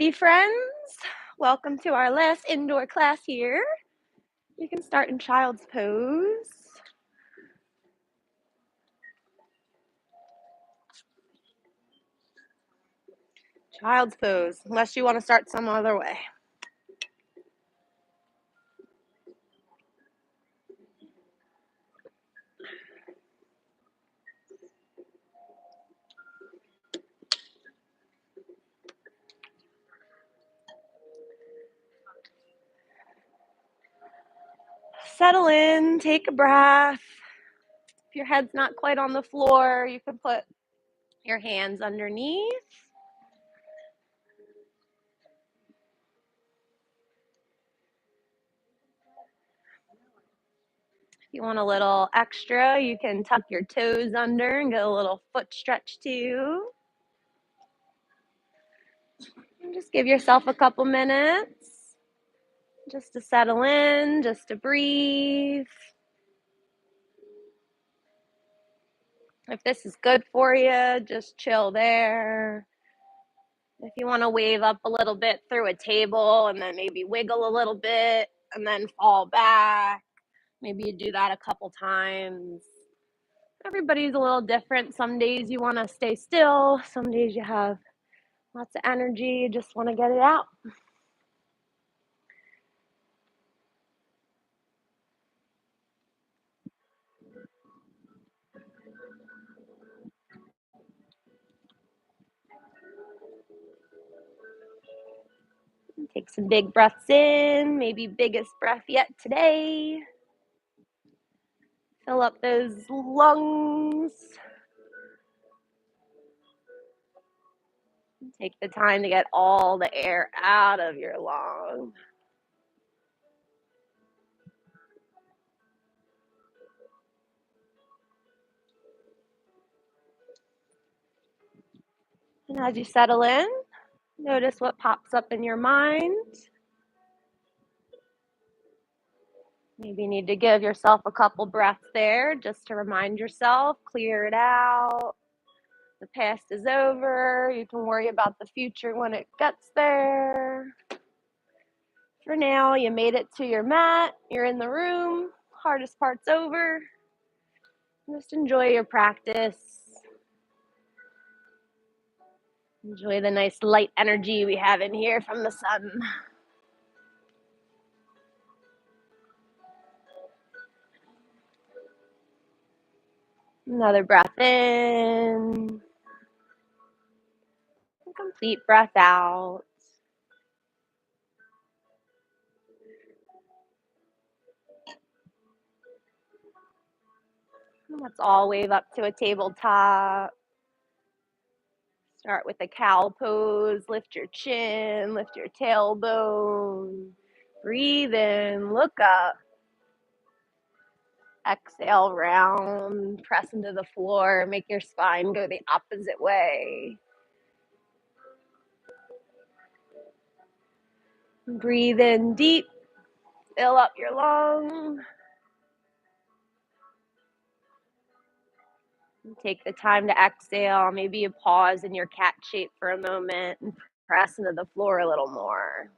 Be friends. Welcome to our last indoor class here. You can start in child's pose. Child's pose, unless you want to start some other way. Settle in, take a breath. If your head's not quite on the floor, you can put your hands underneath. If you want a little extra, you can tuck your toes under and get a little foot stretch too. And just give yourself a couple minutes just to settle in, just to breathe. If this is good for you, just chill there. If you want to wave up a little bit through a table and then maybe wiggle a little bit and then fall back, maybe you do that a couple times. Everybody's a little different. Some days you want to stay still. Some days you have lots of energy. You just want to get it out. Take some big breaths in, maybe biggest breath yet today. Fill up those lungs. Take the time to get all the air out of your lungs. And as you settle in, notice what pops up in your mind. Maybe you need to give yourself a couple breaths there just to remind yourself, clear it out. The past is over. You can worry about the future when it gets there. For now, you made it to your mat. You're in the room. Hardest part's over. Just enjoy your practice. Enjoy the nice light energy we have in here from the sun. Another breath in. Complete breath out. Let's all wave up to a tabletop. Start with a cow pose. Lift your chin, lift your tailbone. Breathe in, look up. Exhale, round, press into the floor. Make your spine go the opposite way. Breathe in deep, fill up your lungs. Take the time to exhale. Maybe you pause in your cat shape for a moment and press into the floor a little more.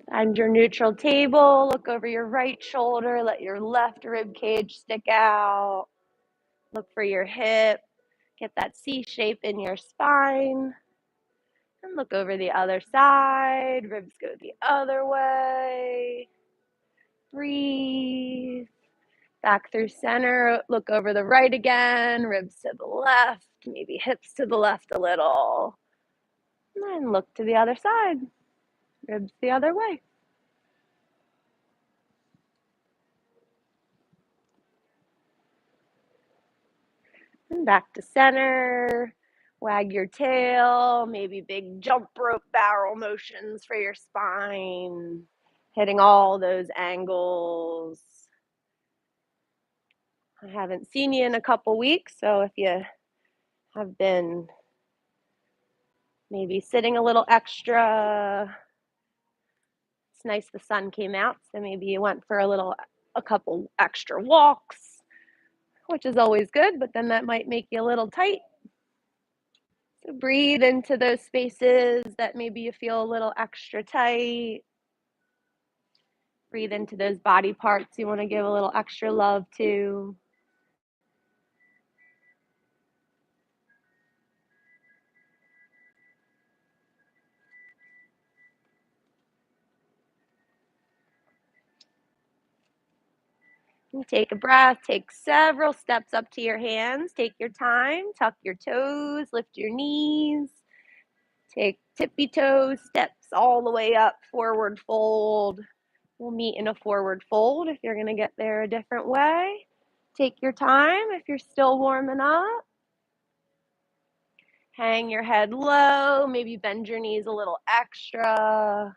Find your neutral table. Look over your right shoulder. Let your left rib cage stick out. Look for your hip. Get that C shape in your spine. And look over the other side. Ribs go the other way. Breathe. Back through center. Look over the right again. Ribs to the left. Maybe hips to the left a little. And then look to the other side. Ribs the other way. And back to center. Wag your tail, maybe big jump rope barrel motions for your spine, hitting all those angles. I haven't seen you in a couple weeks, so if you have been maybe sitting a little extra, it's nice the sun came out, so maybe you went for a couple extra walks, which is always good, but then that might make you a little tight. So breathe into those spaces that maybe you feel a little extra tight. Breathe into those body parts you want to give a little extra love to. And take a breath, take several steps up to your hands. Take your time, tuck your toes, lift your knees. Take tippy toe steps all the way up, forward fold. We'll meet in a forward fold if you're going to get there a different way. Take your time if you're still warming up. Hang your head low, maybe bend your knees a little extra.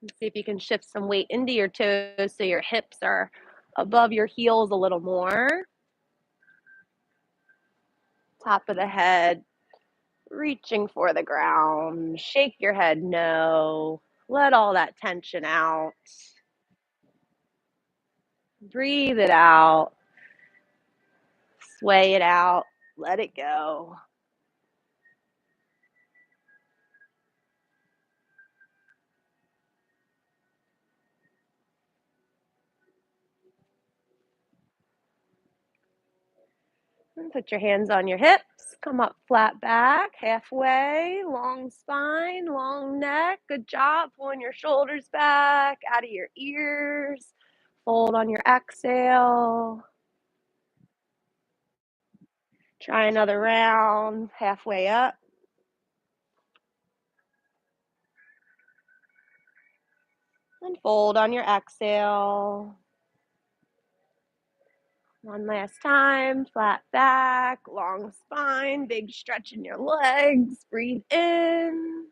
And see if you can shift some weight into your toes so your hips are above your heels a little more. Top of the head, reaching for the ground. Shake your head no. Let all that tension out. Breathe it out. Sway it out. Let it go. And put your hands on your hips. Come up flat back, halfway. Long spine, long neck. Good job. Pulling your shoulders back out of your ears. Fold on your exhale. Try another round, halfway up. And fold on your exhale. One last time, flat back, long spine, big stretch in your legs. Breathe in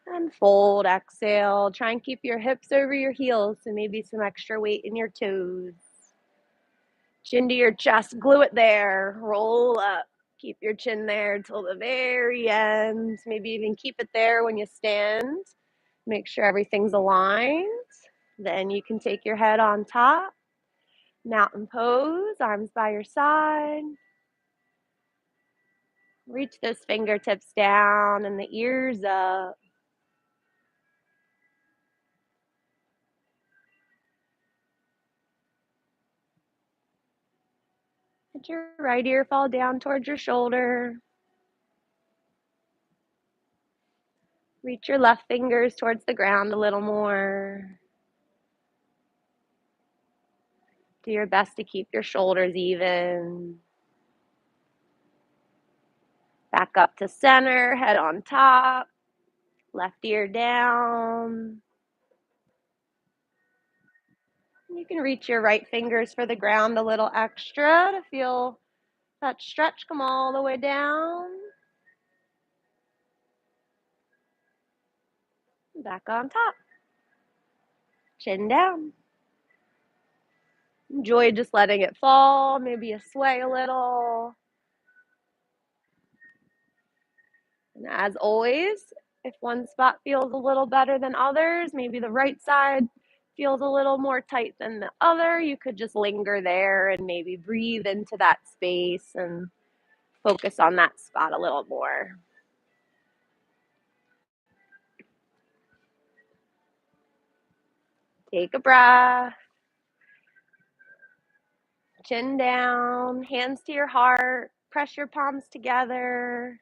and fold, exhale. Try and keep your hips over your heels, so maybe some extra weight in your toes. Chin to your chest, glue it there, roll up. Keep your chin there till the very end. Maybe even keep it there when you stand. Make sure everything's aligned. Then you can take your head on top. Mountain pose, arms by your side. Reach those fingertips down and the ears up. Let your right ear fall down towards your shoulder. Reach your left fingers towards the ground a little more. Do your best to keep your shoulders even. Back up to center, head on top. Left ear down. You can reach your right fingers for the ground a little extra to feel that stretch come all the way down. Back on top. Chin down. Enjoy just letting it fall. Maybe you sway a little. And as always, if one spot feels a little better than others, maybe the right side feels a little more tight than the other, you could just linger there and maybe breathe into that space and focus on that spot a little more. Take a breath. Chin down, hands to your heart, press your palms together.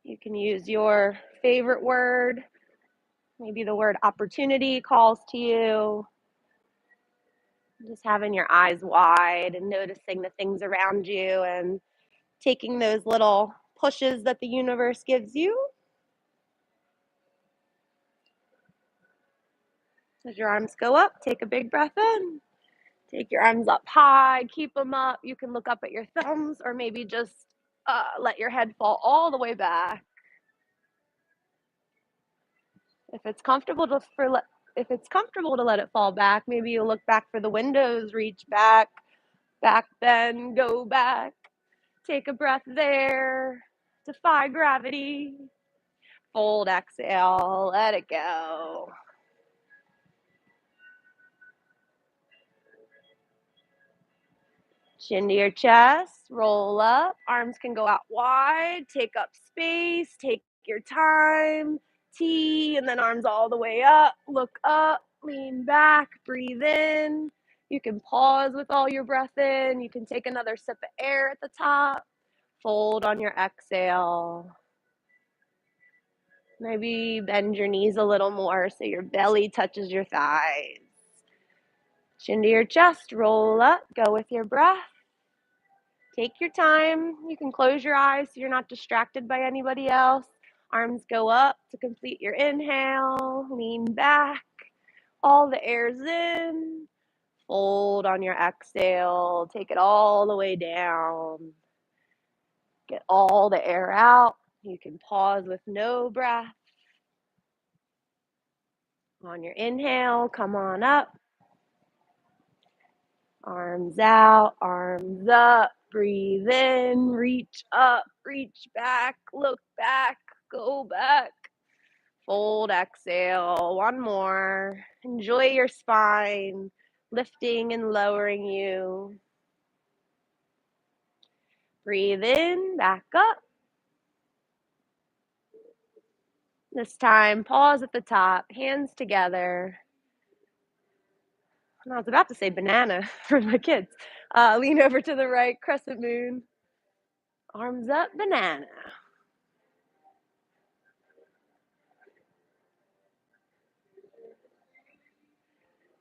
You can use your favorite word. Maybe the word opportunity calls to you. Just having your eyes wide and noticing the things around you and taking those little pushes that the universe gives you. As your arms go up, take a big breath in. Take your arms up high, keep them up. You can look up at your thumbs or maybe just let your head fall all the way back. If it's comfortable if it's comfortable to let it fall back, maybe you look back for the windows, reach back, back bend, go back. Take a breath there. Defy gravity. Fold, exhale, let it go. Chin to your chest, roll up. Arms can go out wide, take up space, take your time. T, and then arms all the way up. Look up, lean back, breathe in. You can pause with all your breath in. You can take another sip of air at the top. Fold on your exhale. Maybe bend your knees a little more so your belly touches your thighs. Chin to your chest, roll up, go with your breath. Take your time. You can close your eyes so you're not distracted by anybody else. Arms go up to complete your inhale. Lean back. All the air's in. Fold on your exhale. Take it all the way down. Get all the air out. You can pause with no breath. On your inhale, come on up. Arms out, arms up. Breathe in, reach up, reach back, look back, go back. Fold, exhale. One more. Enjoy your spine, lifting and lowering you. Breathe in, back up. This time, pause at the top, hands together. I was about to say banana for my kids. Lean over to the right, crescent moon. Arms up, banana.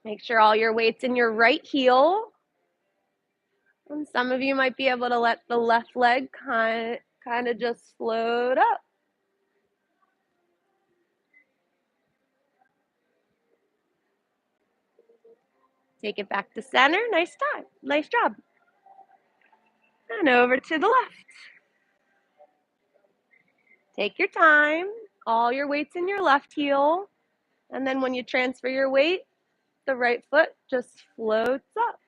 Make sure all your weight's in your right heel. And some of you might be able to let the left leg kind of just float up. Take it back to center. Nice time. Nice job. And over to the left. Take your time. All your weight's in your left heel. And then when you transfer your weight, the right foot just floats up.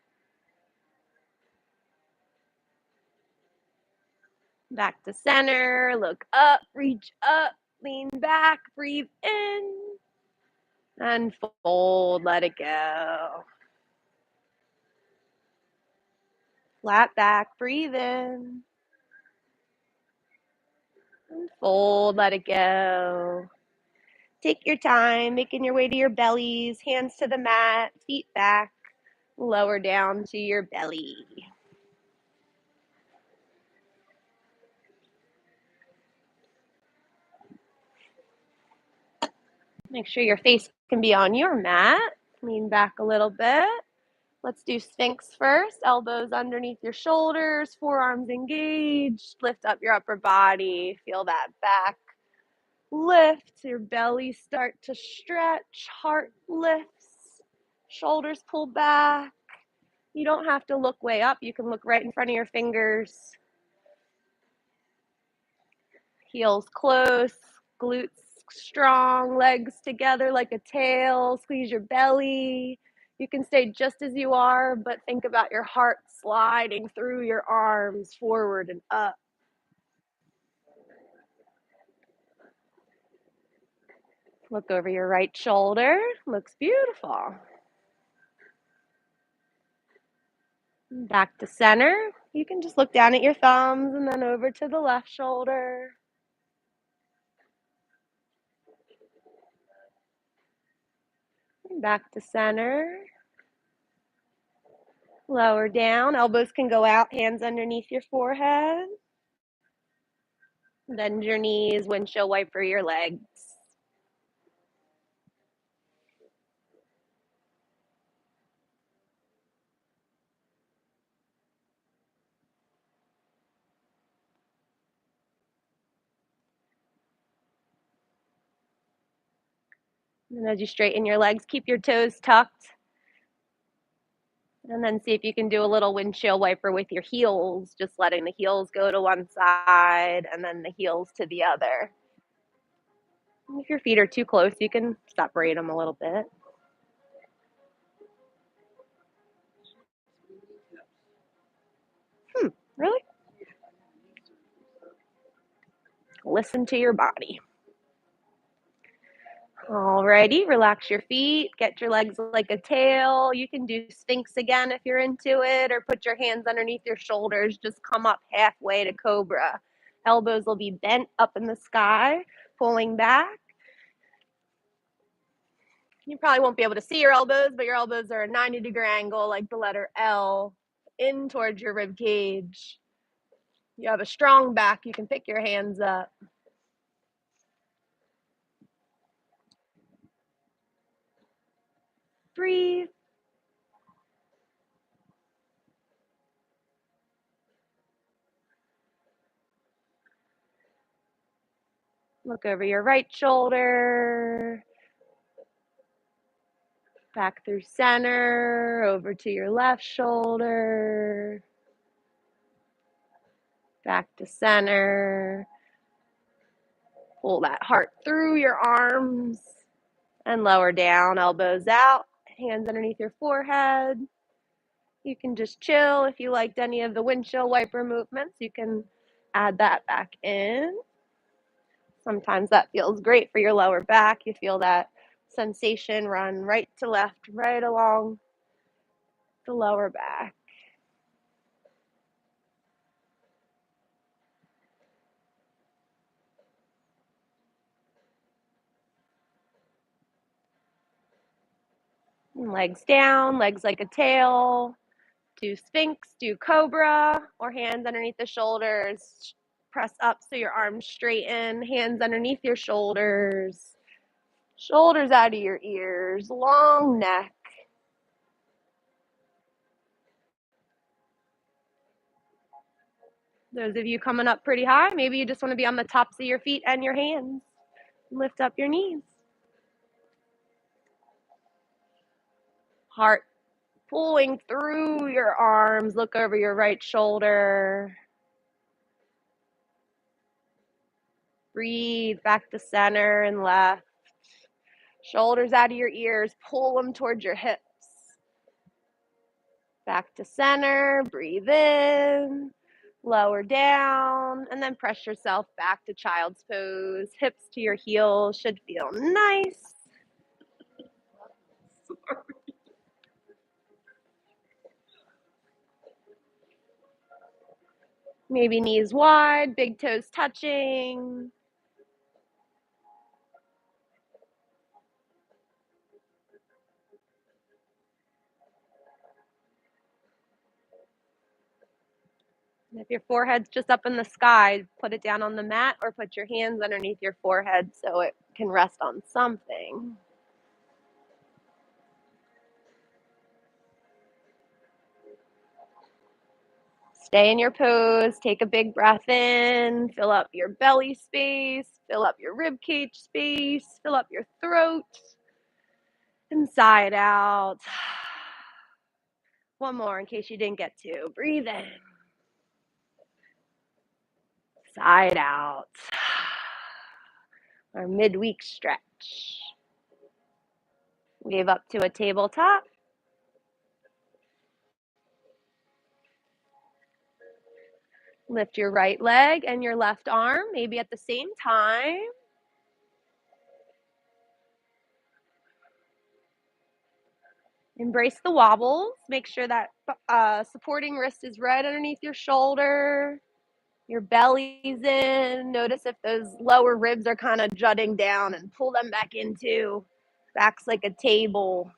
Back to center. Look up. Reach up. Lean back. Breathe in. And fold. Let it go. Flat back. Breathe in. And fold. Let it go. Take your time, making your way to your bellies, hands to the mat, feet back, lower down to your belly. Make sure your face can be on your mat. Lean back a little bit. Let's do Sphinx first. Elbows underneath your shoulders, forearms engaged. Lift up your upper body. Feel that back lift. Your belly start to stretch. Heart lifts. Shoulders pull back. You don't have to look way up. You can look right in front of your fingers. Heels close, glutes strong, legs together like a tail. Squeeze your belly. You can stay just as you are, but think about your heart sliding through your arms forward and up. Look over your right shoulder. Looks beautiful. Back to center. You can just look down at your thumbs and then over to the left shoulder. Back to center. Lower down. Elbows can go out, hands underneath your forehead. Bend your knees, windshield wiper your legs. And as you straighten your legs, keep your toes tucked. And then see if you can do a little windshield wiper with your heels, just letting the heels go to one side and then the heels to the other. If your feet are too close, you can separate them a little bit. Really? Listen to your body. Alrighty, relax your feet, get your legs like a tail. You can do Sphinx again if you're into it, or put your hands underneath your shoulders. Just come up halfway to Cobra. Elbows will be bent up in the sky, pulling back. You probably won't be able to see your elbows, but your elbows are a 90-degree angle like the letter L in towards your rib cage. You have a strong back, you can pick your hands up. Breathe. Look over your right shoulder, back through center, over to your left shoulder, back to center. Pull that heart through your arms and lower down, elbows out, hands underneath your forehead. You can just chill. If you liked any of the windshield wiper movements, you can add that back in. Sometimes that feels great for your lower back. You feel that sensation run right to left, right along the lower back. And legs down, legs like a tail. Do Sphinx, do Cobra, or hands underneath the shoulders. Press up so your arms straighten, hands underneath your shoulders. Shoulders out of your ears, long neck. Those of you coming up pretty high, maybe you just want to be on the tops of your feet and your hands. Lift up your knees. Heart pulling through your arms. Look over your right shoulder. Breathe back to center and left. Shoulders out of your ears. Pull them towards your hips. Back to center. Breathe in. Lower down. And then press yourself back to child's pose. Hips to your heels should feel nice. Maybe knees wide, big toes touching. And if your forehead's just up in the sky, put it down on the mat or put your hands underneath your forehead so it can rest on something. Stay in your pose, take a big breath in, fill up your belly space, fill up your rib cage space, fill up your throat, and sigh it out. One more in case you didn't get to. Breathe in. Sigh it out. Our midweek stretch. Wave up to a tabletop. Lift your right leg and your left arm, maybe at the same time. Embrace the wobbles. Make sure that supporting wrist is right underneath your shoulder. Your belly's in. Notice if those lower ribs are kind of jutting down and pull them back into. Back's like a table.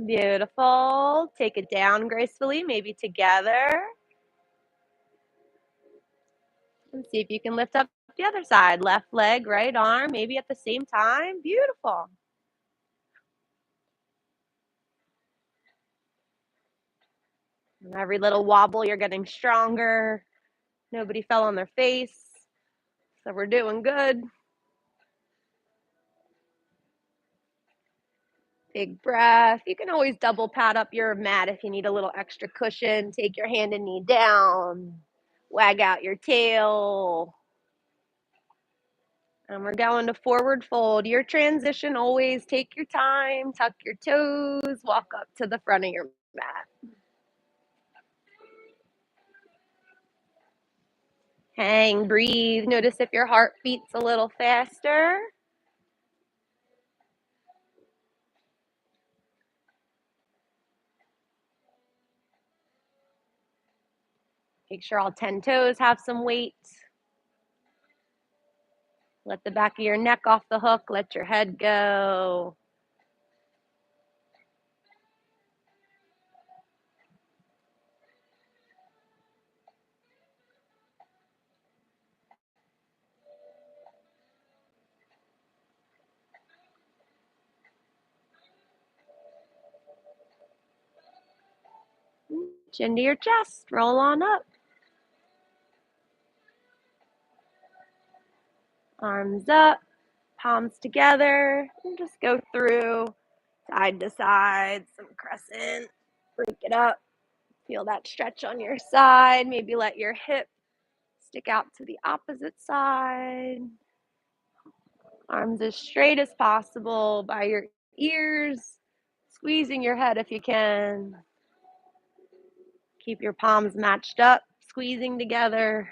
Beautiful. Take it down gracefully, maybe together. And see if you can lift up the other side. Left leg, right arm, maybe at the same time. Beautiful. And every little wobble, you're getting stronger. Nobody fell on their face, so we're doing good. Big breath. You can always double pad up your mat if you need a little extra cushion. Take your hand and knee down. Wag out your tail. And we're going to forward fold. Your transition, always take your time, tuck your toes, walk up to the front of your mat. Hang, breathe. Notice if your heart beats a little faster. Make sure all 10 toes have some weight. Let the back of your neck off the hook. Let your head go. Chin to your chest. Roll on up. Arms up. Palms together. And just go through side to side. Some crescent. Break it up. Feel that stretch on your side. Maybe let your hip stick out to the opposite side. Arms as straight as possible by your ears. Squeezing your head if you can. Keep your palms matched up, squeezing together.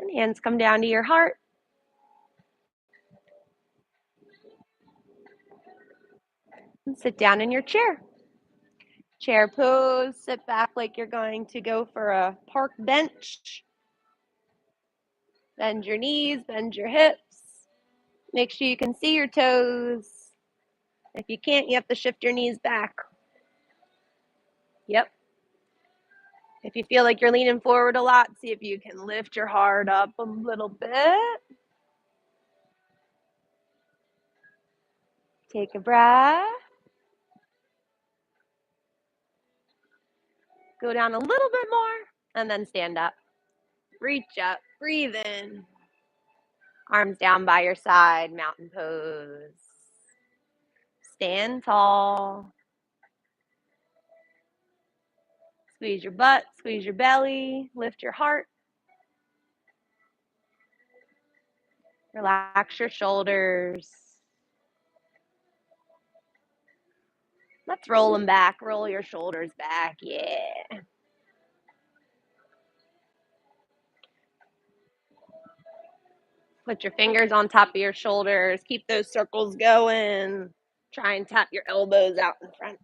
And hands come down to your heart. And sit down in your chair. Chair pose, sit back like you're going to go for a park bench. Bend your knees, bend your hips. Make sure you can see your toes. If you can't, you have to shift your knees back. Yep. If you feel like you're leaning forward a lot, see if you can lift your heart up a little bit. Take a breath. Go down a little bit more, and then stand up. Reach up, breathe in. Arms down by your side, mountain pose. Stand tall. Squeeze your butt, squeeze your belly, lift your heart. Relax your shoulders. Let's roll them back. Roll your shoulders back. Yeah. Put your fingers on top of your shoulders. Keep those circles going. Try and tap your elbows out in front.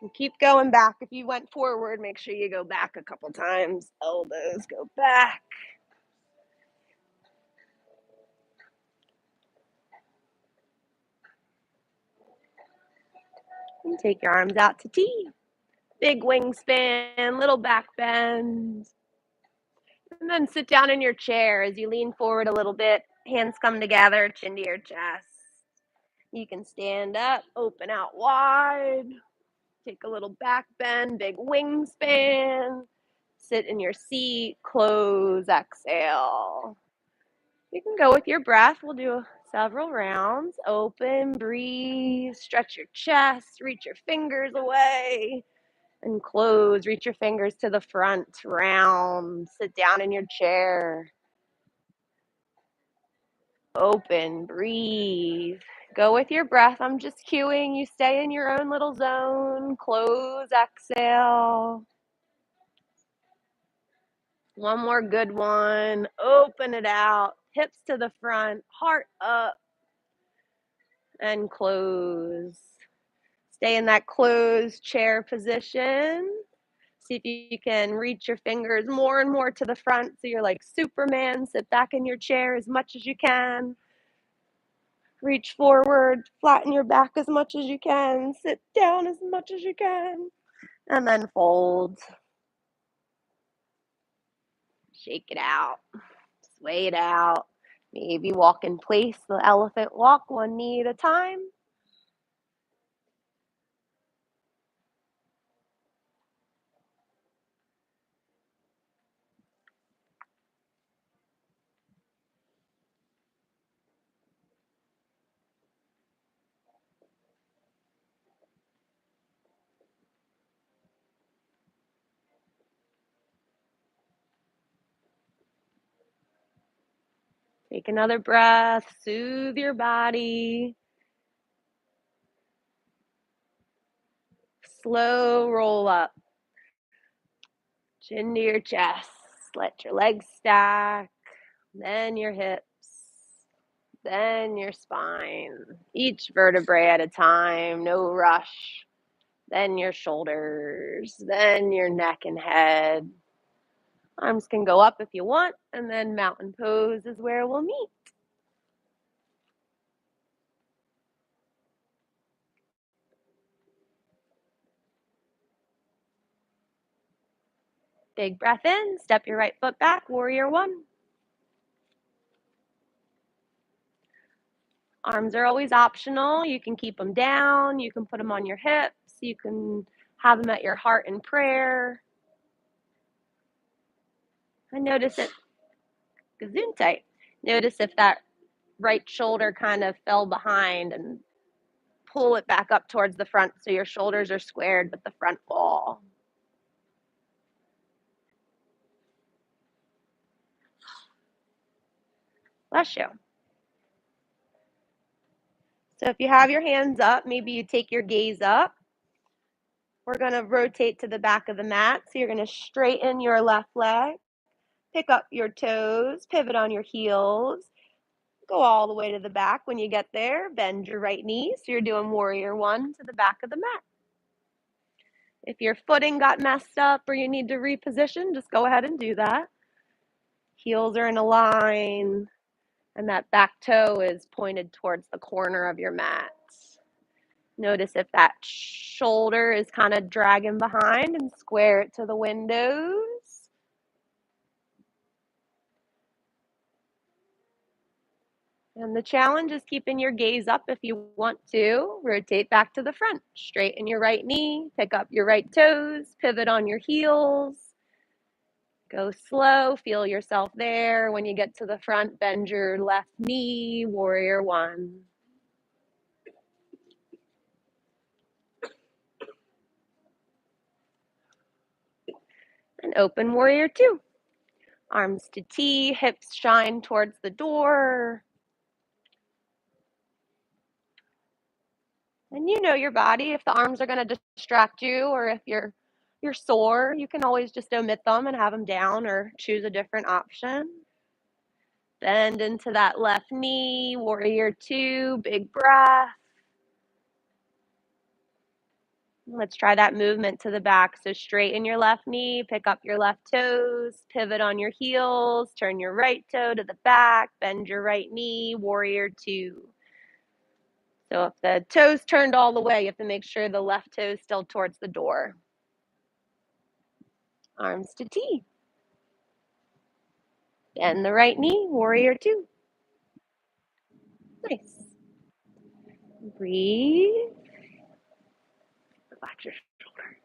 And keep going back. If you went forward, make sure you go back a couple times. Elbows go back. And take your arms out to T. Big wingspan, little back bend. And then sit down in your chair as you lean forward a little bit. Hands come together, chin to your chest. You can stand up, open out wide. Take a little back bend, big wingspan. Sit in your seat, close, exhale. You can go with your breath. We'll do several rounds. Open, breathe, stretch your chest, reach your fingers away, and close. Reach your fingers to the front, round. Sit down in your chair. Open, breathe. Go with your breath. I'm just cueing. You stay in your own little zone. Close, exhale. One more good one. Open it out. Hips to the front, heart up, and close. Stay in that closed chair position. See if you can reach your fingers more and more to the front so you're like Superman. Sit back in your chair as much as you can. Reach forward, flatten your back as much as you can. Sit down as much as you can. And then fold. Shake it out. Sway it out. Maybe walk in place, the elephant walk, one knee at a time. Take another breath, soothe your body. Slow roll up. Chin to your chest. Let your legs stack. Then your hips. Then your spine. Each vertebrae at a time, no rush. Then your shoulders. Then your neck and head. Arms can go up if you want, and then mountain pose is where we'll meet. Big breath in, step your right foot back, warrior one. Arms are always optional. You can keep them down, you can put them on your hips, you can have them at your heart in prayer. And notice it, Gesundheit. Notice if that right shoulder kind of fell behind and pull it back up towards the front so your shoulders are squared with the front wall. Bless you. So if you have your hands up, maybe you take your gaze up. We're going to rotate to the back of the mat. So you're going to straighten your left leg, pick up your toes, pivot on your heels, go all the way to the back. When you get there, bend your right knee. So you're doing warrior one to the back of the mat. If your footing got messed up or you need to reposition, just go ahead and do that. Heels are in a line, and that back toe is pointed towards the corner of your mat. Notice if that shoulder is kind of dragging behind and square it to the windows. And the challenge is keeping your gaze up if you want to. Rotate back to the front. Straighten your right knee. Pick up your right toes. Pivot on your heels. Go slow. Feel yourself there. When you get to the front, bend your left knee. Warrior one. And open warrior two. Arms to T. Hips shine towards the door. And you know your body. If the arms are going to distract you or if you're sore, you can always just omit them and have them down or choose a different option. Bend into that left knee, warrior two, big breath. Let's try that movement to the back. So straighten your left knee, pick up your left toes, pivot on your heels, turn your right toe to the back, bend your right knee, warrior two. So if the toes turned all the way, you have to make sure the left toe is still towards the door. Arms to T. Bend the right knee, warrior two. Nice. Breathe. Relax your shoulder.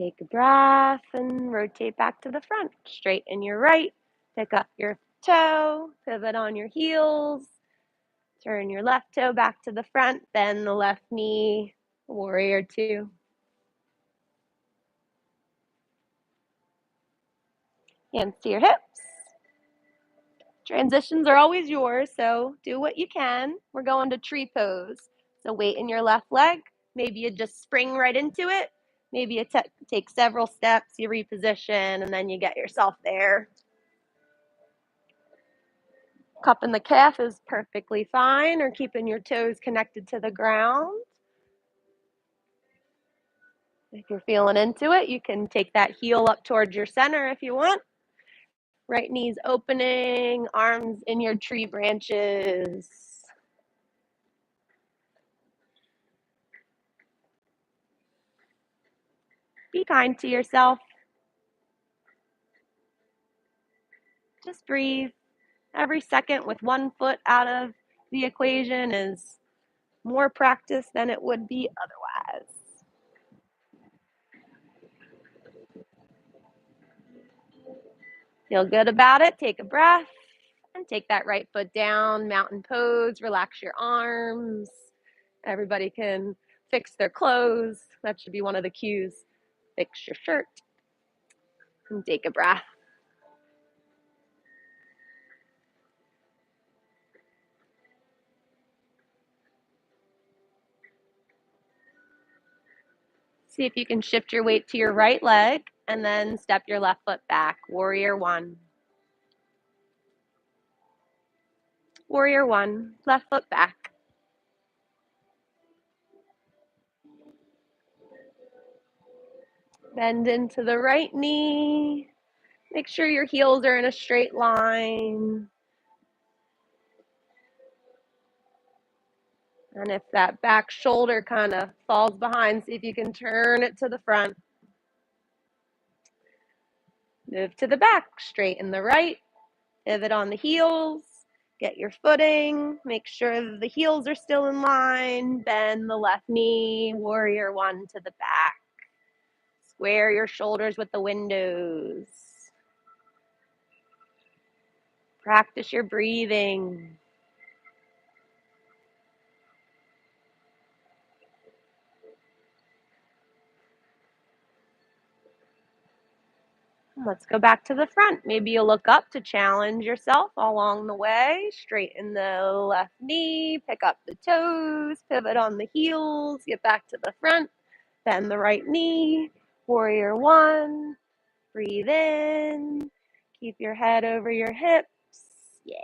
Take a breath and rotate back to the front. Straighten your right. Pick up your toe. Pivot on your heels. Turn your left toe back to the front. Bend the left knee, warrior two. Hands to your hips. Transitions are always yours, so do what you can. We're going to tree pose. So weight in your left leg. Maybe you just spring right into it. Maybe you take several steps, you reposition, and then you get yourself there. Cupping the calf is perfectly fine, or keeping your toes connected to the ground. If you're feeling into it, you can take that heel up towards your center if you want. Right knee's opening, arms in your tree branches. Be kind to yourself. Just breathe. Every second with one foot out of the equation is more practice than it would be otherwise. Feel good about it. Take a breath and take that right foot down. Mountain pose. Relax your arms. Everybody can fix their clothes. That should be one of the cues. Fix your shirt and take a breath. See if you can shift your weight to your right leg and then step your left foot back. Warrior one. Warrior one. Left foot back. Bend into the right knee. Make sure your heels are in a straight line. And if that back shoulder kind of falls behind, see if you can turn it to the front. Move to the back, straighten the right, pivot on the heels, get your footing, make sure the heels are still in line, bend the left knee, warrior one to the back. Square your shoulders with the windows. Practice your breathing. Let's go back to the front. Maybe you'll look up to challenge yourself along the way. Straighten the left knee, pick up the toes, pivot on the heels, get back to the front, bend the right knee, warrior one, breathe in, keep your head over your hips. Yeah.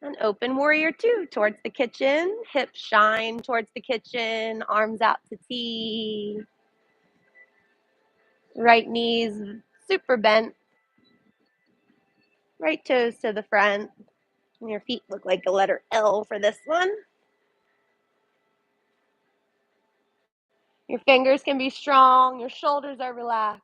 And open warrior two towards the kitchen, hips shine towards the kitchen, arms out to T. Right knees super bent. Right toes to the front. And your feet look like a letter L for this one. Your fingers can be strong. Your shoulders are relaxed.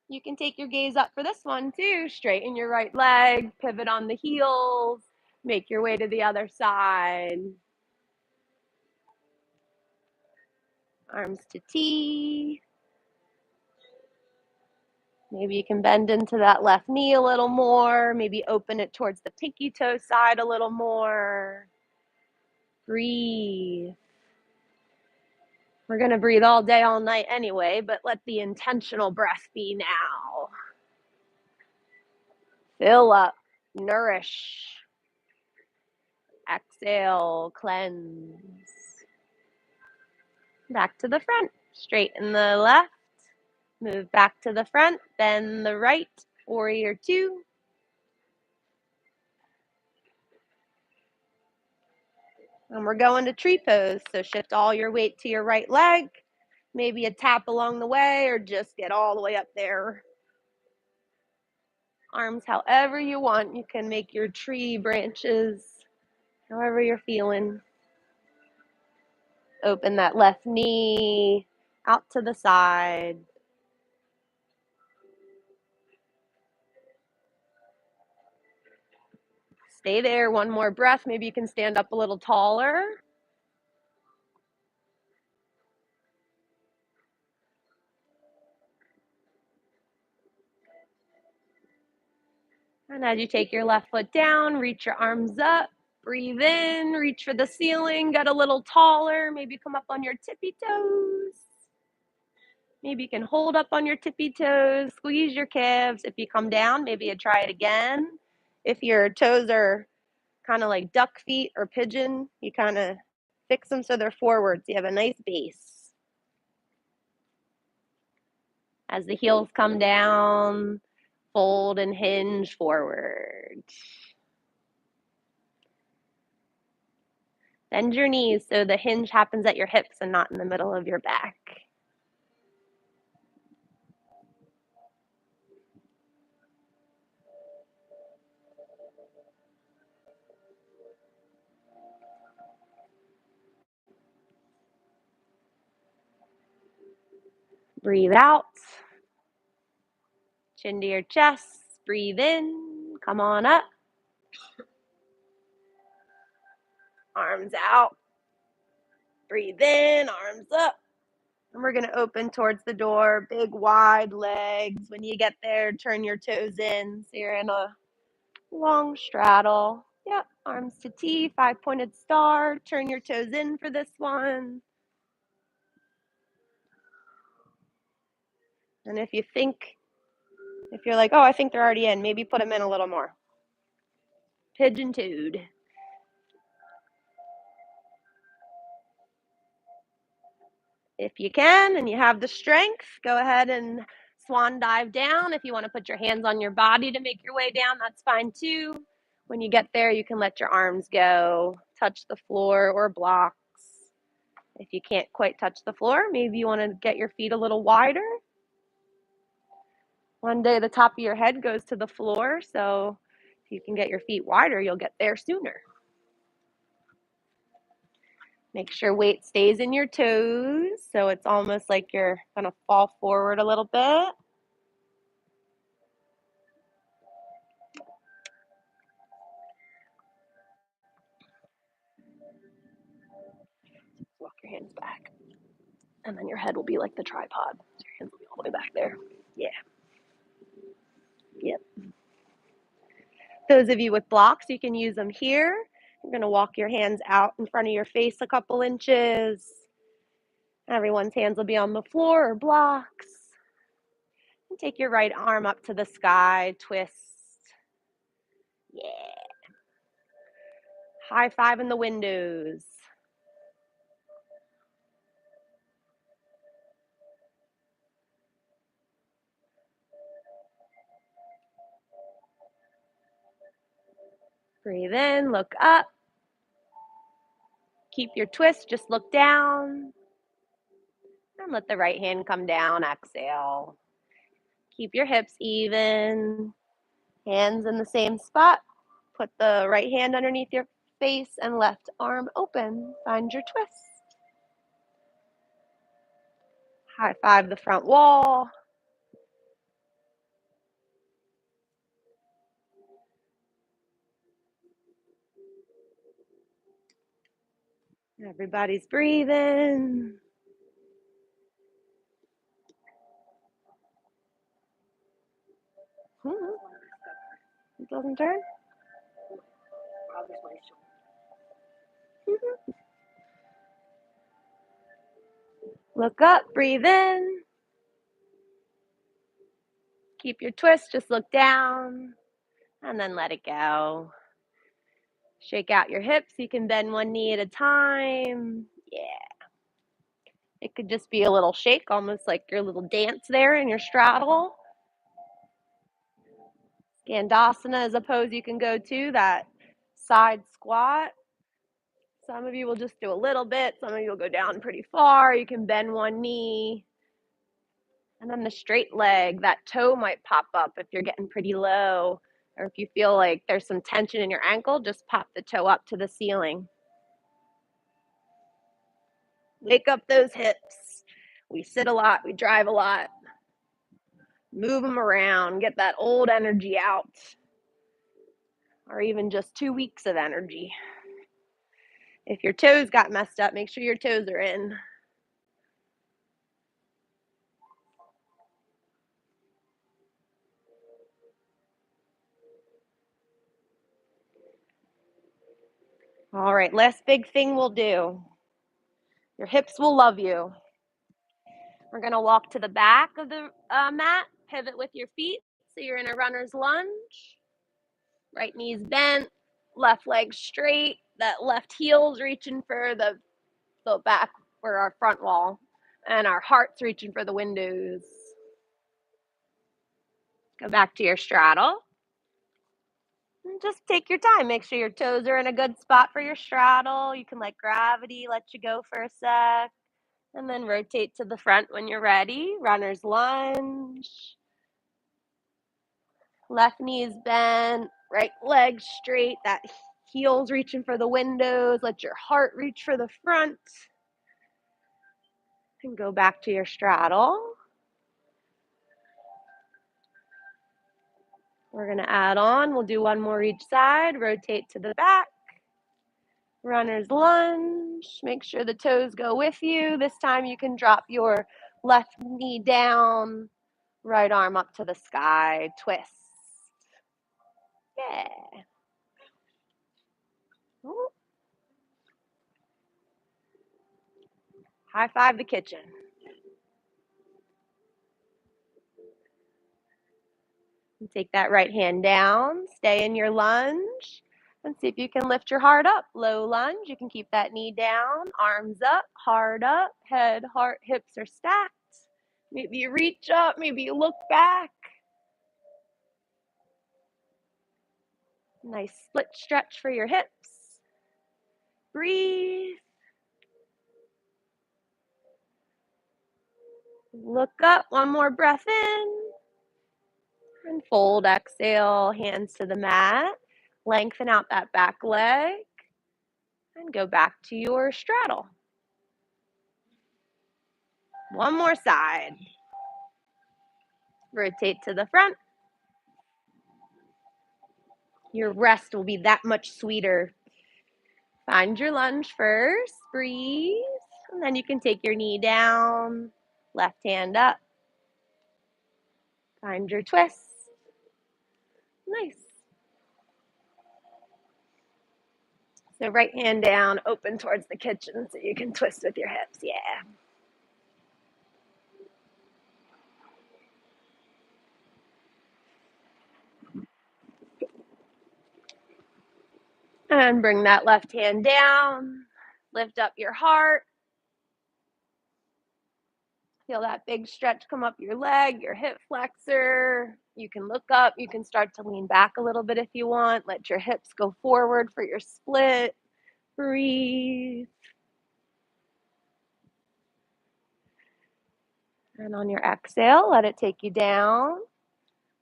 You can take your gaze up for this one too. Straighten your right leg. Pivot on the heels. Make your way to the other side. Arms to T. Maybe you can bend into that left knee a little more. Maybe open it towards the pinky toe side a little more. Breathe. We're going to breathe all day, all night anyway, but let the intentional breath be now. Fill up, nourish, exhale, cleanse. Back to the front, straighten the left, move back to the front, bend the right, warrior two. And we're going to tree pose, so shift all your weight to your right leg, maybe a tap along the way, or just get all the way up there. Arms however you want. You can make your tree branches however you're feeling. Open that left knee out to the side. Stay there, one more breath. Maybe you can stand up a little taller. And as you take your left foot down, reach your arms up, breathe in, reach for the ceiling, get a little taller, maybe come up on your tippy toes. Maybe you can hold up on your tippy toes, squeeze your calves. If you come down, maybe you try it again. If your toes are kind of like duck feet or pigeon, you kind of fix them so they're forward, so you have a nice base. As the heels come down, fold and hinge forward. Bend your knees so the hinge happens at your hips and not in the middle of your back. Breathe out. Chin to your chest. Breathe in. Come on up. Arms out. Breathe in. Arms up. And we're going to open towards the door. Big, wide legs. When you get there, turn your toes in. So you're in a long straddle. Yep. Arms to T. 5-pointed star. Turn your toes in for this one. And if you're like, oh, I think they're already in, maybe put them in a little more. Pigeon-toed. If you can and you have the strength, go ahead and swan dive down. If you want to put your hands on your body to make your way down, that's fine too. When you get there, you can let your arms go, touch the floor or blocks. If you can't quite touch the floor, maybe you want to get your feet a little wider. One day the top of your head goes to the floor, so if you can get your feet wider, you'll get there sooner. Make sure weight stays in your toes, so it's almost like you're going to fall forward a little bit. Walk your hands back, and then your head will be like the tripod. So your hands will be all the way back there. Yeah. Yep. Those of you with blocks, you can use them here. You're going to walk your hands out in front of your face a couple inches. Everyone's hands will be on the floor or blocks. And take your right arm up to the sky, twist. Yeah. High five in the windows. Breathe in, look up. Keep your twist, just look down. And let the right hand come down, exhale. Keep your hips even. Hands in the same spot. Put the right hand underneath your face and left arm open. Find your twist. High five the front wall. Everybody's breathing. It doesn't turn? Look up, breathe in. Keep your twist, just look down. And then let it go. Shake out your hips. You can bend one knee at a time. Yeah. It could just be a little shake, almost like your little dance there in your straddle. Skandasana is a pose you can go to, that side squat. Some of you will just do a little bit. Some of you will go down pretty far. You can bend one knee. And then the straight leg, that toe might pop up if you're getting pretty low. Or if you feel like there's some tension in your ankle, just pop the toe up to the ceiling. Wake up those hips. We sit a lot. We drive a lot. Move them around. Get that old energy out. Or even just 2 weeks of energy. If your toes got messed up, make sure your toes are in. All right, last big thing we'll do. Your hips will love you. We're going to walk to the back of the mat, pivot with your feet. So you're in a runner's lunge. Right knee's bent, left leg straight. That left heel's reaching for the back for our front wall. And our heart's reaching for the windows. Go back to your straddle. And just take your time. Make sure your toes are in a good spot for your straddle. You can let gravity let you go for a sec. And then rotate to the front when you're ready. Runner's lunge. Left knee is bent, right leg straight. That heel's reaching for the windows. Let your heart reach for the front. And go back to your straddle. We're going to add on. We'll do one more each side. Rotate to the back. Runner's lunge. Make sure the toes go with you. This time you can drop your left knee down, right arm up to the sky. Twist. Yeah. Ooh. High five the kitchen. Take that right hand down. Stay in your lunge. And see if you can lift your heart up. Low lunge. You can keep that knee down. Arms up. Heart up. Head, heart, hips are stacked. Maybe you reach up. Maybe you look back. Nice split stretch for your hips. Breathe. Look up. One more breath in. And fold. Exhale. Hands to the mat. Lengthen out that back leg. And go back to your straddle. One more side. Rotate to the front. Your rest will be that much sweeter. Find your lunge first. Breathe. And then you can take your knee down. Left hand up. Find your twist. Nice. So right hand down, open towards the kitchen so you can twist with your hips. Yeah. And bring that left hand down. Lift up your heart. Feel that big stretch come up your leg, your hip flexor. You can look up. You can start to lean back a little bit if you want. Let your hips go forward for your split. Breathe. And on your exhale, let it take you down.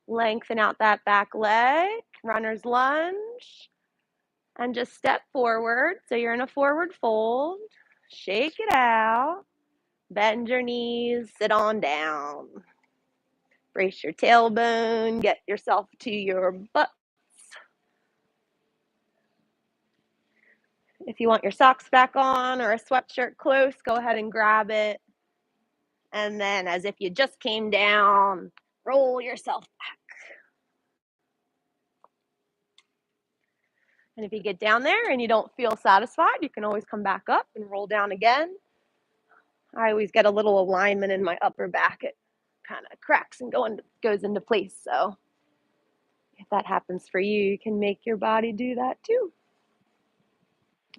Lengthen out that back leg. Runner's lunge. And just step forward. So you're in a forward fold. Shake it out. Bend your knees. Sit on down. Brace your tailbone. Get yourself to your butt. If you want your socks back on or a sweatshirt close, go ahead and grab it. And then as if you just came down, roll yourself back. And if you get down there and you don't feel satisfied, you can always come back up and roll down again. I always get a little alignment in my upper back. It kind of cracks and goes into place. So if that happens for you, you can make your body do that too.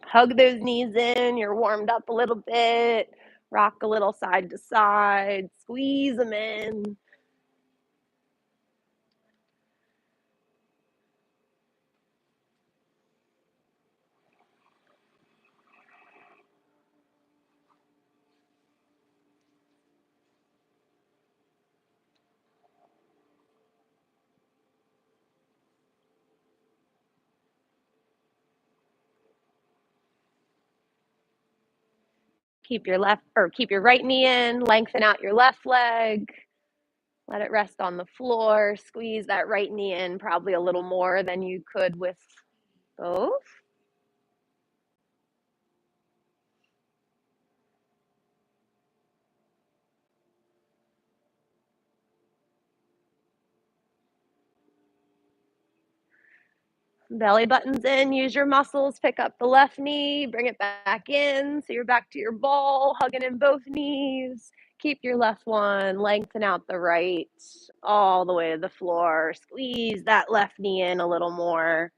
Hug those knees in. You're warmed up a little bit. Rock a little side to side. Squeeze them in. Keep your right knee in. Lengthen out your left leg. Let it rest on the floor. Squeeze that right knee in probably a little more than you could with both. Belly button's in. Use your muscles. Pick up the left knee. Bring it back in. So you're back to your ball. Hugging in both knees. Keep your left one. Lengthen out the right all the way to the floor. Squeeze that left knee in a little more.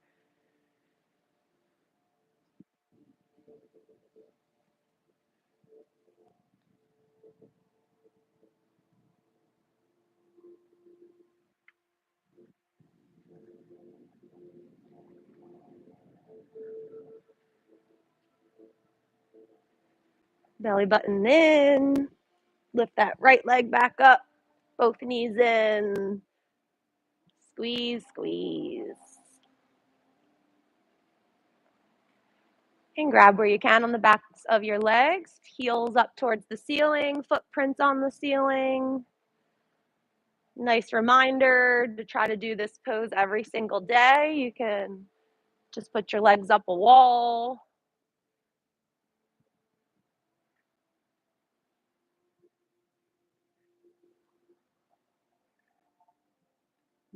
Belly button in. Lift that right leg back up. Both knees in. Squeeze, squeeze. And grab where you can on the backs of your legs. Heels up towards the ceiling. Footprints on the ceiling. Nice reminder to try to do this pose every single day. You can just put your legs up a wall.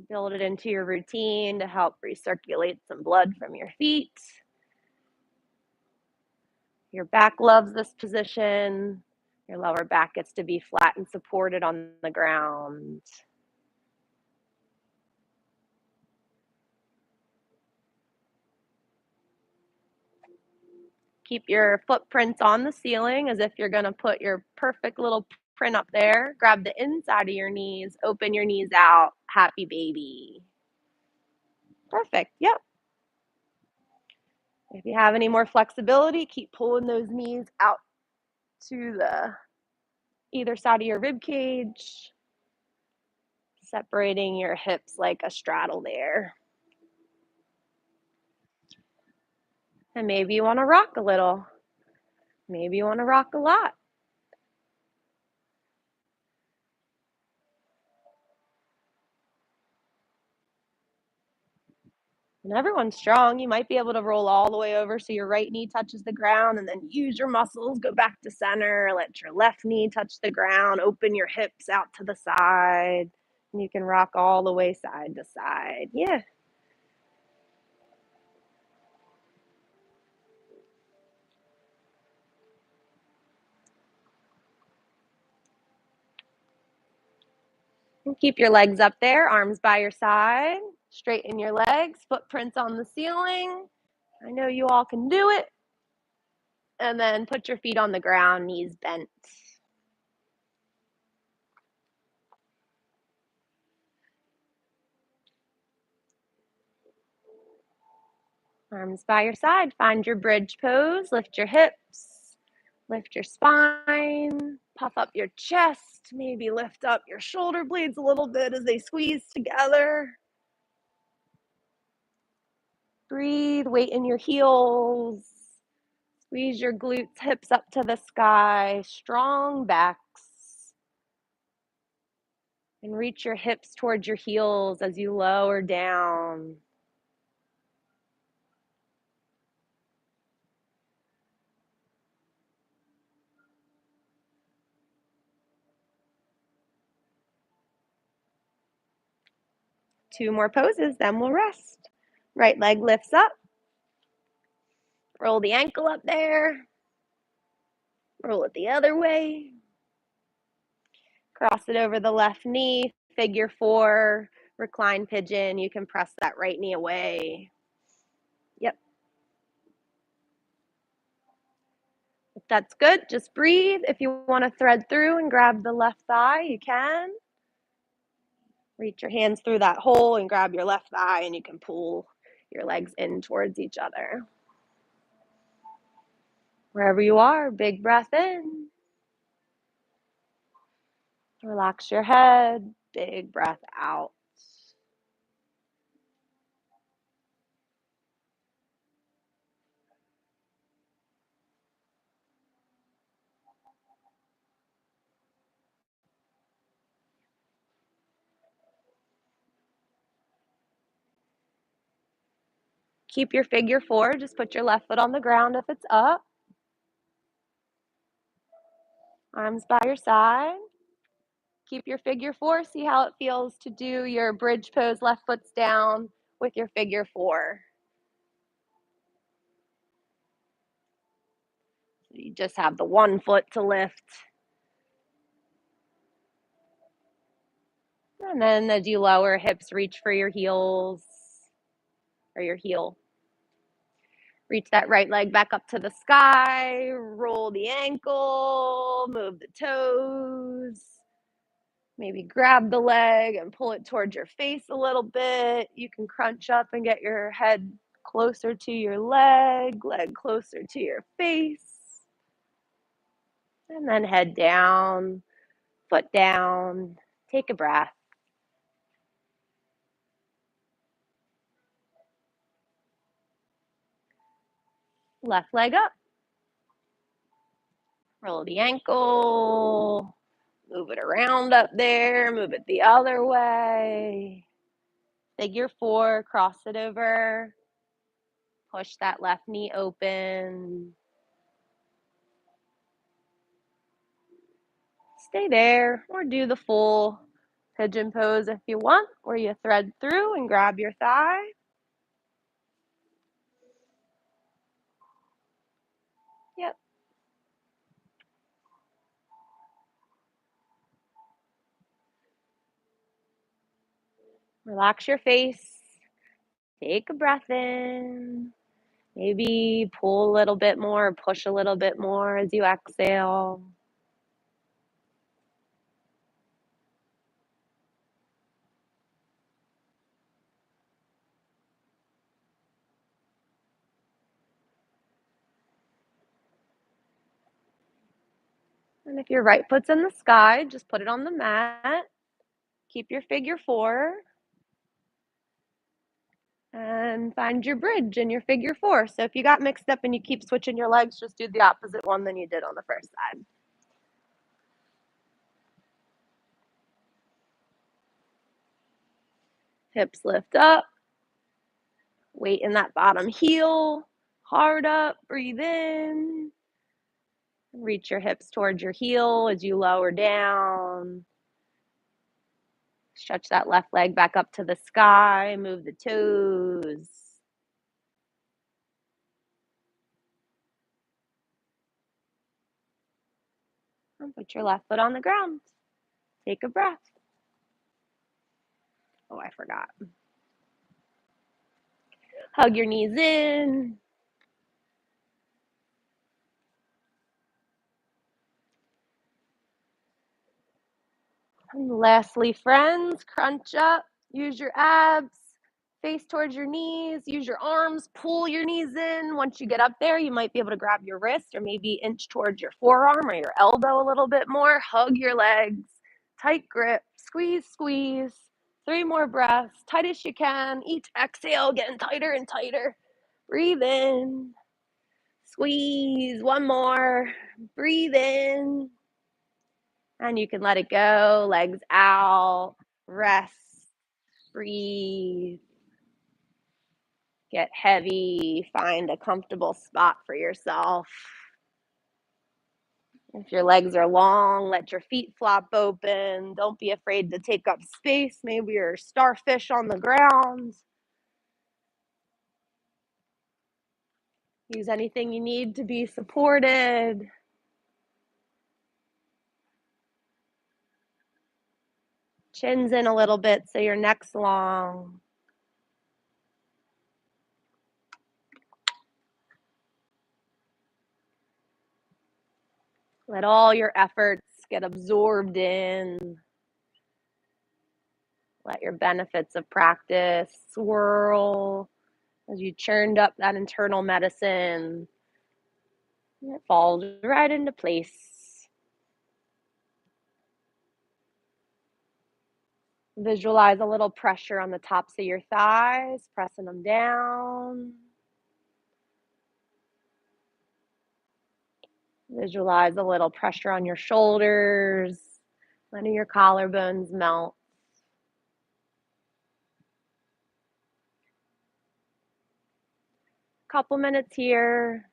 Build it into your routine to help recirculate some blood from your feet. Your back loves this position. Your lower back gets to be flat and supported on the ground. Keep your footprints on the ceiling as if you're going to put your perfect little print up there. Grab the inside of your knees, open your knees out. Happy baby. Perfect. Yep. If you have any more flexibility, keep pulling those knees out to the either side of your rib cage, separating your hips like a straddle there. And maybe you want to rock a little. Maybe you want to rock a lot. And everyone's strong. You might be able to roll all the way over so your right knee touches the ground and then use your muscles, go back to center, let your left knee touch the ground, open your hips out to the side, and you can rock all the way side to side. Yeah. And keep your legs up there, arms by your side, straighten your legs, footprints on the ceiling. I know you all can do it. And then put your feet on the ground, knees bent. Arms by your side, find your bridge pose, lift your hips, lift your spine, puff up your chest, maybe lift up your shoulder blades a little bit as they squeeze together. Breathe, weight in your heels, squeeze your glutes, hips up to the sky, strong backs. And reach your hips towards your heels as you lower down. Two more poses, then we'll rest. Right leg lifts up. Roll the ankle up there. Roll it the other way. Cross it over the left knee. Figure four. Recline pigeon. You can press that right knee away. Yep. If that's good, just breathe. If you want to thread through and grab the left thigh, you can. Reach your hands through that hole and grab your left thigh, and you can pull your legs in towards each other. Wherever you are, big breath in. Relax your head, big breath out. Keep your figure four, just put your left foot on the ground if it's up. Arms by your side. Keep your figure four, see how it feels to do your bridge pose, left foot's down with your figure four. So you just have the one foot to lift. And then as you lower, hips reach for your heels or your heel. Reach that right leg back up to the sky, roll the ankle, move the toes. Maybe grab the leg and pull it towards your face a little bit. You can crunch up and get your head closer to your leg closer to your face. And then head down, foot down. Take a breath. Left leg up. Roll the ankle. Move it around up there, move it the other way. Figure 4, cross it over. Push that left knee open. Stay there, or do the full pigeon pose if you want, where you thread through and grab your thigh. Yep. Relax your face. Take a breath in. Maybe pull a little bit more, push a little bit more as you exhale. And if your right foot's in the sky, just put it on the mat. Keep your figure 4. And find your bridge in your figure 4. So if you got mixed up and you keep switching your legs, just do the opposite one than you did on the first side. Hips lift up. Weight in that bottom heel. Hard up. Breathe in. Reach your hips towards your heel as you lower down. Stretch that left leg back up to the sky. Move the toes. And put your left foot on the ground. Take a breath. Oh, I forgot. Hug your knees in. And lastly, friends, crunch up. Use your abs. Face towards your knees. Use your arms. Pull your knees in. Once you get up there, you might be able to grab your wrist or maybe inch towards your forearm or your elbow a little bit more. Hug your legs. Tight grip. Squeeze, squeeze. 3 more breaths. Tight as you can. Each exhale, getting tighter and tighter. Breathe in. Squeeze. 1 more. Breathe in. And you can let it go. Legs out. Rest. Breathe. Get heavy. Find a comfortable spot for yourself. If your legs are long, let your feet flop open. Don't be afraid to take up space. Maybe you're starfish on the ground. Use anything you need to be supported. Chins in a little bit so your neck's long. Let all your efforts get absorbed in. Let your benefits of practice swirl as you churned up that internal medicine. It falls right into place. Visualize a little pressure on the tops of your thighs, pressing them down. Visualize a little pressure on your shoulders, letting your collarbones melt. Couple minutes here.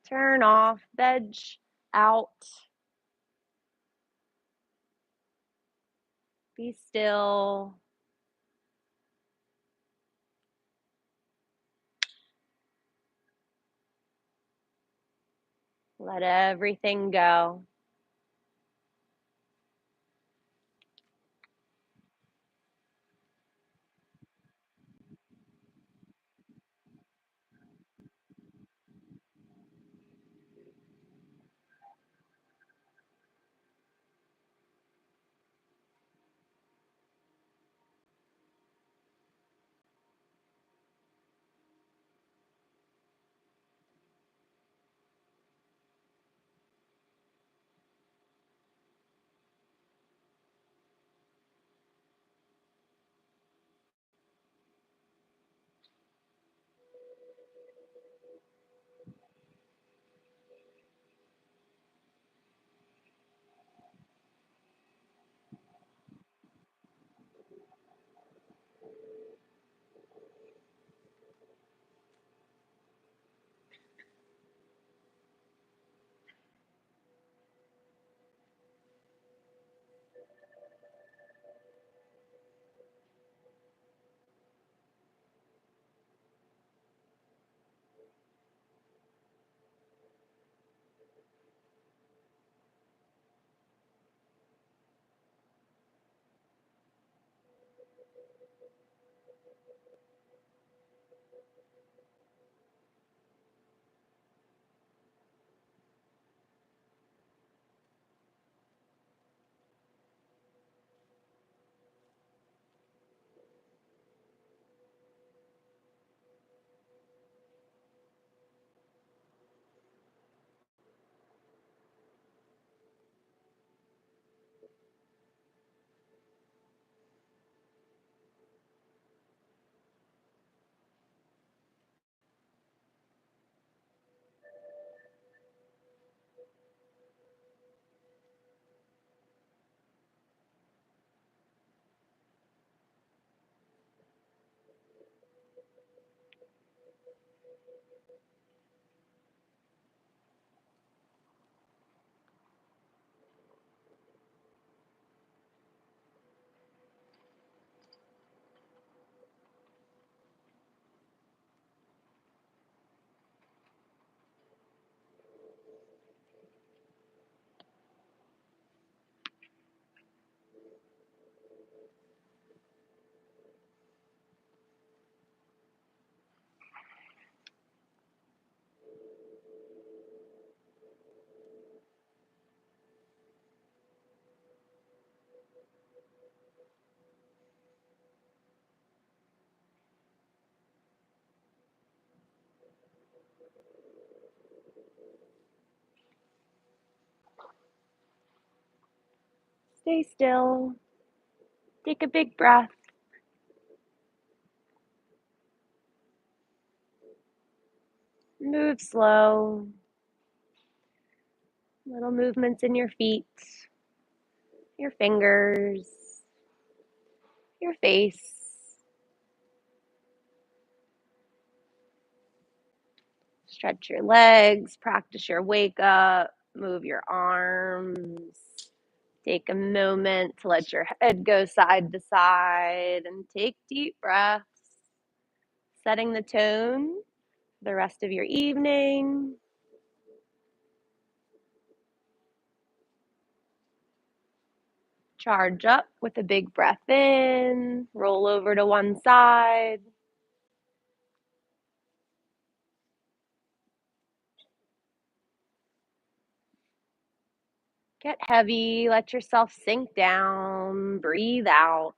Turn off, veg out. Be still. Let everything go. Stay still. Take a big breath. Move slow. Little movements in your feet, your fingers, your face. Stretch your legs, practice your wake up, move your arms. Take a moment to let your head go side to side and take deep breaths, setting the tone for the rest of your evening. Charge up with a big breath in, roll over to one side. Get heavy, let yourself sink down, breathe out.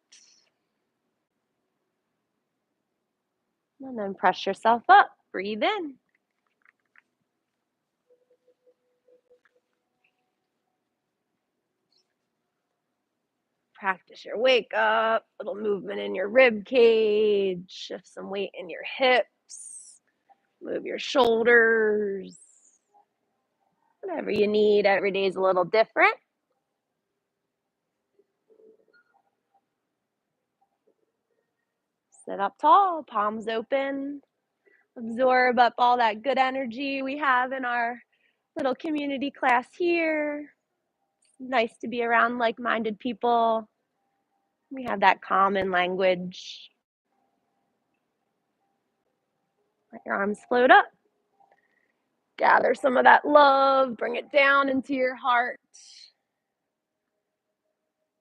And then press yourself up, breathe in. Practice your wake up, little movement in your rib cage, shift some weight in your hips, move your shoulders. Whatever you need, every day is a little different. Sit up tall, palms open. Absorb up all that good energy we have in our little community class here. Nice to be around like-minded people. We have that common language. Let your arms float up. Gather some of that love, bring it down into your heart.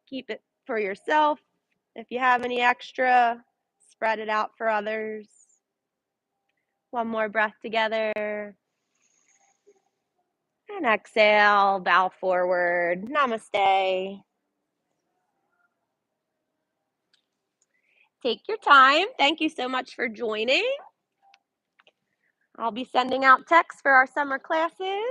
Keep it for yourself. If you have any extra, spread it out for others. One more breath together. And exhale, bow forward. Namaste. Take your time. Thank you so much for joining. I'll be sending out texts for our summer classes.